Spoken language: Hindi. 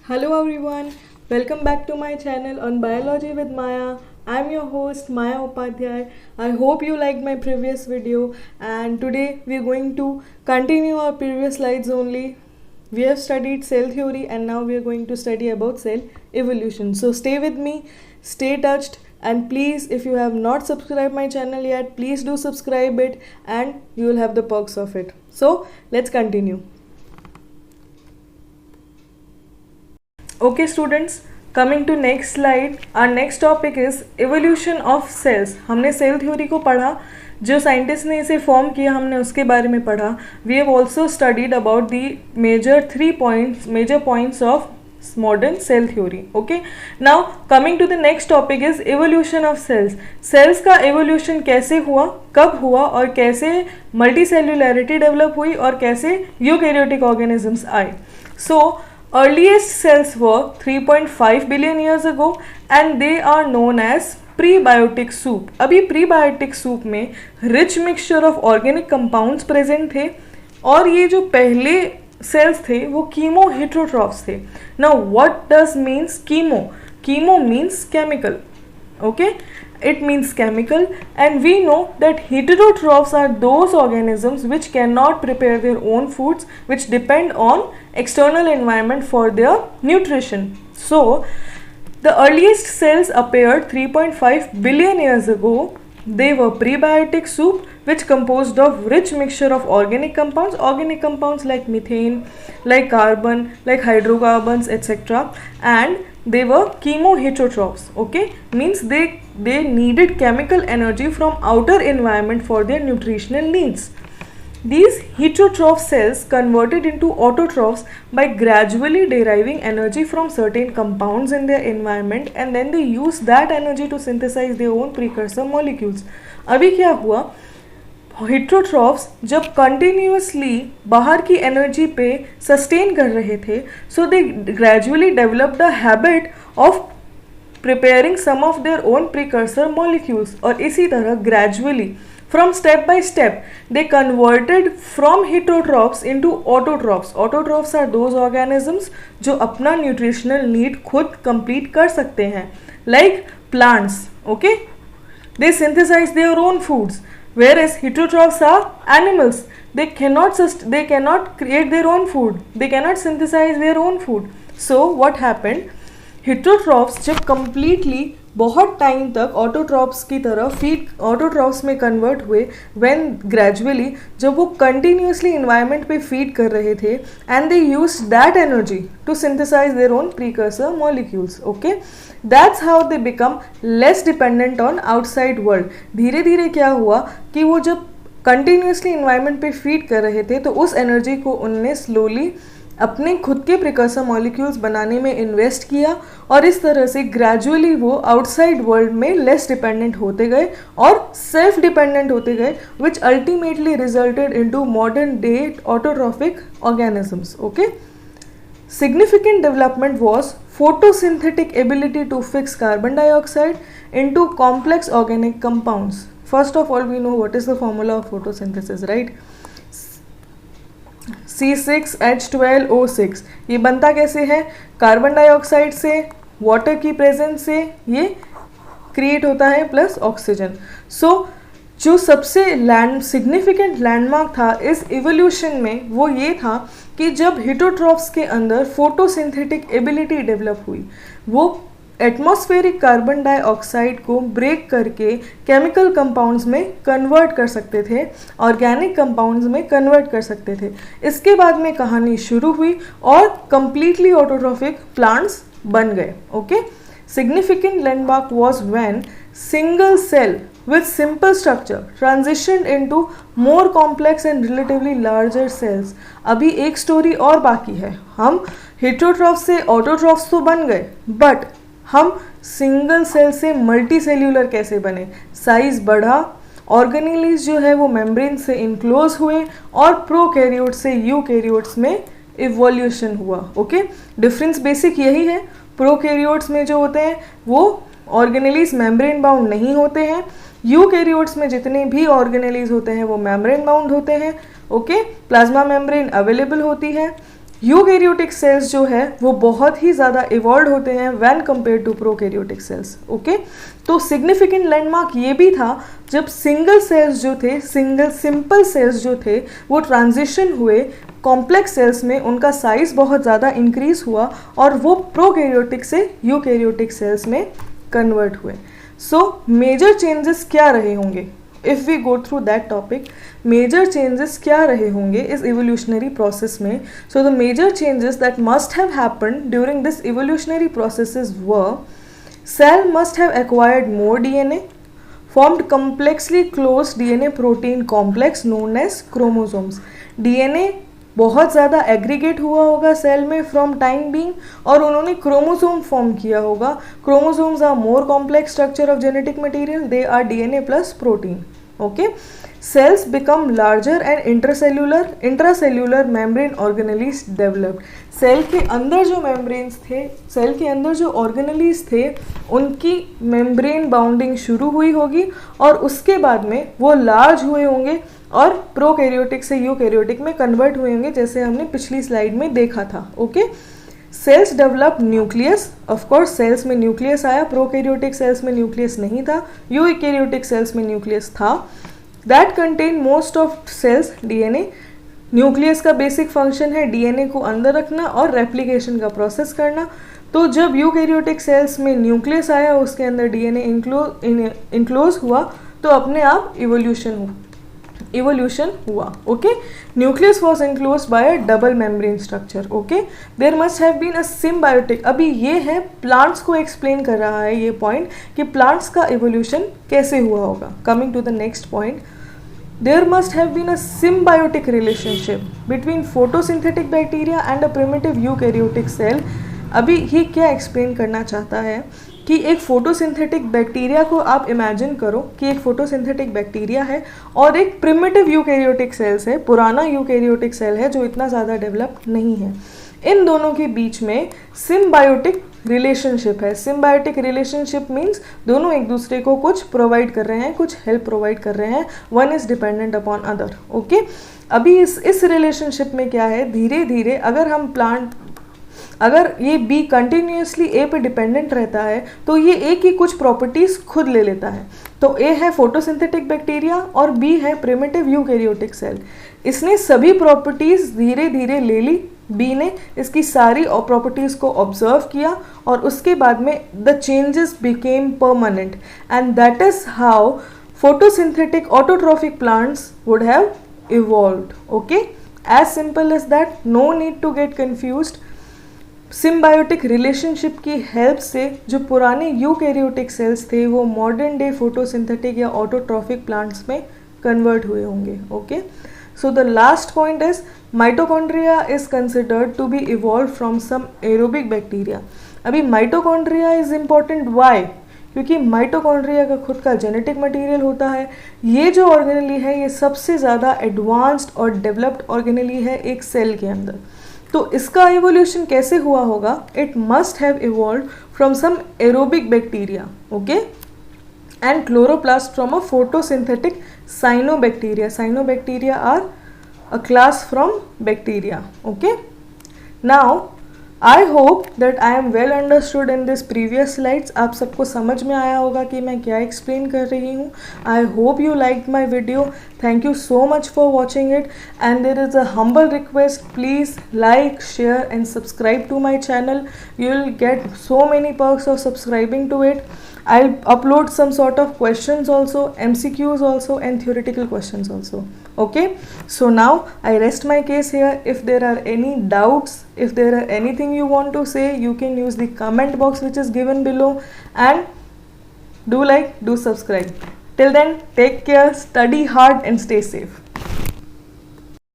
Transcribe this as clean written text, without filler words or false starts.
Hello everyone, welcome back to my channel on Biology with Maya. I'm your host Maya Upadhyay. I hope you liked my previous video and today we're going to continue our previous slides only. We have studied cell theory and now we are going to study about cell evolution. So stay with me, stay touched, and please, if you have not subscribed my channel yet, please do subscribe it and you will have the perks of it. So let's continue. Okay students, coming to next slide, our next topic is evolution of cells. हमने सेल थ्योरी को पढ़ा, जो साइंटिस्ट ने इसे फॉर्म किया हमने उसके बारे में पढ़ा. We have also studied about the major points of modern cell theory. Okay, now coming to the next topic is evolution of cells. Cells का evolution कैसे हुआ, कब हुआ और कैसे multicellularity develop हुई और कैसे eukaryotic organisms आए. So earliest cells were 3.5 billion years ago and they are known as prebiotic soup. अभी prebiotic soup में rich mixture of organic compounds present थे और ये जो पहले cells थे वो chemo heterotrophs थे. Now what does means chemo? Chemo means chemical. Okay, it means chemical, and we know that heterotrophs are those organisms which cannot prepare their own foods, which depend on external environment for their nutrition. So the earliest cells appeared 3.5 billion years ago. They were prebiotic soup which composed of rich mixture of organic compounds like methane, like carbon, like hydrocarbons, etc. and they were chemoheterotrophs. Okay, means they needed chemical energy from outer environment for their nutritional needs. These heterotroph cells converted into autotrophs by gradually deriving energy from certain compounds in their environment and then they use that energy to synthesize their own precursor molecules. अभी क्या हुआ, heterotrophs जब continuously बाहर की energy पे sustain कर रहे थे, so they gradually developed a habit of preparing some of their own precursor molecules और इसी तरह gradually from step by step they converted from heterotrophs into autotrophs. Autotrophs are those organisms जो अपना nutritional need खुद complete कर सकते हैं, like plants. Okay, they synthesize their own foods, whereas heterotrophs are animals. They cannot create their own food, they cannot synthesize their own food. So what happened, heterotrophs जब completely बहुत टाइम तक ऑटोट्रॉप्स की तरह ऑटोट्रॉप्स में कन्वर्ट हुए, व्हेन ग्रेजुअली जब वो कंटिन्यूसली इन्वायरमेंट पे फीड कर रहे थे and they use that energy to synthesise their own precursor molecules. Okay, that's how they become less dependent on outside world. धीरे धीरे क्या हुआ कि वो जब कंटिन्यूसली इन्वायरमेंट पे फीड कर रहे थे तो उस एनर्जी को उनने स्लोली अपने खुद के प्रिकर्सर मॉलिक्यूल्स बनाने में इन्वेस्ट किया और इस तरह से ग्रेजुअली वो आउटसाइड वर्ल्ड में लेस डिपेंडेंट होते गए और सेल्फ डिपेंडेंट होते गए, which ultimately resulted into modern day autotrophic organisms. Okay, significant development was photosynthetic ability to fix carbon dioxide into complex organic compounds. First of all, we know what is the formula of photosynthesis, right? C6H12O6. ये बनता कैसे है, कार्बन डाइऑक्साइड से, वाटर की प्रेजेंस से ये क्रिएट होता है प्लस ऑक्सीजन. सो जो सबसे सिग्निफिकेंट लैंडमार्क था इस इवोल्यूशन में वो ये था कि जब हेटेरोट्रॉफ्स के अंदर फोटोसिंथेटिक एबिलिटी डेवलप हुई, वो एटमॉस्फेरिक कार्बन डाइऑक्साइड को ब्रेक करके केमिकल कंपाउंड्स में कन्वर्ट कर सकते थे, ऑर्गेनिक कंपाउंड्स में कन्वर्ट कर सकते थे. इसके बाद में कहानी शुरू हुई और कंप्लीटली ऑटोट्रॉफिक प्लांट्स बन गए. Okay, significant landmark was when single cell with simple structure transitioned into more complex and relatively larger cells. अभी एक स्टोरी और बाकी है. हम हेटेरोट्रॉफ्स से ऑटोट्रॉफ्स तो बन गए, बट हम सिंगल सेल से मल्टी सेल्यूलर कैसे बने, साइज बढ़ा, ऑर्गेनेलीज जो है वो मेम्ब्रेन से इनक्लोज हुए और प्रोकैरियोट से यूकैरियोट्स में इवोल्यूशन हुआ. ओके, डिफरेंस बेसिक यही है. प्रोकैरियोट्स में जो होते हैं वो ऑर्गेनेलीज मेम्ब्रेन बाउंड नहीं होते हैं, यूकैरियोट्स में जितने भी ऑर्गेनेलीज होते हैं वो मेम्ब्रेन बाउंड होते हैं. ओके, प्लाज्मा मेम्ब्रेन अवेलेबल होती है. यूकैरियोटिक सेल्स जो है वो बहुत ही ज़्यादा इवॉल्व होते हैं when compare to prokaryotic cells. Okay, तो सिग्निफिकेंट लैंडमार्क ये भी था जब सिंगल सेल्स जो थे, सिंपल सेल्स जो थे, वो ट्रांजिशन हुए कॉम्प्लेक्स सेल्स में, उनका साइज बहुत ज़्यादा इंक्रीज हुआ और वो प्रोकैरियोटिक से यूकैरियोटिक सेल्स में कन्वर्ट हुए। सो मेजर चेंजेस क्या रहे होंगे if we go through that topic? Major changes क्या रहे होंगे इस इवोल्यूशनरी प्रोसेस में? So the major changes that must have happened during this evolutionary processes were: cell must have acquired more DNA, formed complexly closed DNA protein complex known as chromosomes. DNA बहुत ज़्यादा एग्रीगेट हुआ होगा सेल में फ्रॉम टाइम बीइंग, और उन्होंने क्रोमोसोम फॉर्म किया होगा. Chromosomes are more complex structure of genetic material, they are DNA plus protein. Okay, cells become larger and intracellular membrane organelles developed. सेल के अंदर जो मेम्ब्रेन्स थे, सेल के अंदर जो ऑर्गेनलीज थे, उनकी मेम्ब्रेन बाउंडिंग शुरू हुई होगी और उसके बाद में वो लार्ज हुए होंगे और प्रोकैरियोटिक से यूकैरियोटिक में कन्वर्ट हुए होंगे, जैसे हमने पिछली स्लाइड में देखा था. Okay, cells develop nucleus. Of course cells में न्यूक्लियस आया, प्रोकैरियोटिक सेल्स में न्यूक्लियस नहीं था, यूकैरियोटिक सेल्स में न्यूक्लियस था. That contain most of cells DNA. Nucleus का बेसिक फंक्शन है डीएनए को अंदर रखना और रेप्लिकेशन का प्रोसेस करना. तो जब यूकैरियोटिक सेल्स में न्यूक्लियस आया, उसके अंदर डीएनए इंक्लोज हुआ, तो अपने आप इवोल्यूशन हुआ. Okay, nucleus was enclosed by a double membrane structure. Okay, there must have been a symbiotic. अभी ये है प्लांट्स को एक्सप्लेन कर रहा है ये पॉइंट कि प्लांट्स का इवोल्यूशन कैसे हुआ होगा. Coming to the next point, there must have been a symbiotic relationship between photosynthetic bacteria and a primitive eukaryotic cell. अभी ये क्या एक्सप्लेन करना चाहता है कि एक फोटोसिंथेटिक बैक्टीरिया को आप इमेजिन करो कि एक फोटोसिंथेटिक बैक्टीरिया है और एक प्रिमिटिव यूकैरियोटिक सेल्स है, पुराना यूकैरियोटिक सेल है जो इतना ज़्यादा डेवलप नहीं है. इन दोनों के बीच में सिम्बायोटिक रिलेशनशिप है. सिम्बायोटिक रिलेशनशिप मीन्स दोनों एक दूसरे को कुछ प्रोवाइड कर रहे हैं, कुछ हेल्प प्रोवाइड कर रहे हैं, one is dependent upon other. Okay, अभी इस रिलेशनशिप में क्या है, धीरे धीरे अगर ये बी कंटिन्यूसली ए पे डिपेंडेंट रहता है तो ये ए की कुछ प्रॉपर्टीज़ खुद ले लेता है. तो ए है फोटोसिंथेटिक बैक्टीरिया और बी है प्रिमिटिव यूकैरियोटिक सेल. इसने सभी प्रॉपर्टीज़ धीरे धीरे ले ली. बी ने इसकी सारी प्रॉपर्टीज़ को ऑब्जर्व किया और उसके बाद में the changes became permanent, and that is how photosynthetic autotrophic plants would have evolved. Okay, as simple as that, no need to get confused. Symbiotic relationship की हेल्प से जो पुराने यूकैरियोटिक सेल्स थे वो मॉडर्न डे फोटोसिंथेटिक या ऑटोट्रॉफिक प्लांट्स में कन्वर्ट हुए होंगे. Okay, so the last point is mitochondria is considered to be evolved from some aerobic bacteria. अभी mitochondria is important. why? क्योंकि माइटोकॉन्ड्रिया का खुद का जेनेटिक मटेरियल होता है. ये जो ऑर्गेनली है ये सबसे ज़्यादा एडवांस्ड और डेवलप्ड ऑर्गेनली है एक सेल के अंदर. तो इसका इवोल्यूशन कैसे हुआ होगा? It must have evolved from some aerobic bacteria. Okay, and chloroplast from a photosynthetic cyanobacteria. Cyanobacteria are a class from bacteria. Okay, now I hope that I am well understood in this previous slides. आप सबको समझ में आया होगा कि मैं क्या एक्सप्लेन कर रही हूँ. I hope you liked my video. Thank you so much for watching it, and there is a humble request, please like, share and subscribe to my channel. You will get so many perks of subscribing to it. I'll upload some sort of questions also, MCQs also and theoretical questions also. Okay, so now I rest my case here. If there are any doubts, if there are anything you want to say, you can use the comment box which is given below, and do like, do subscribe. Till then, take care, study hard and stay safe.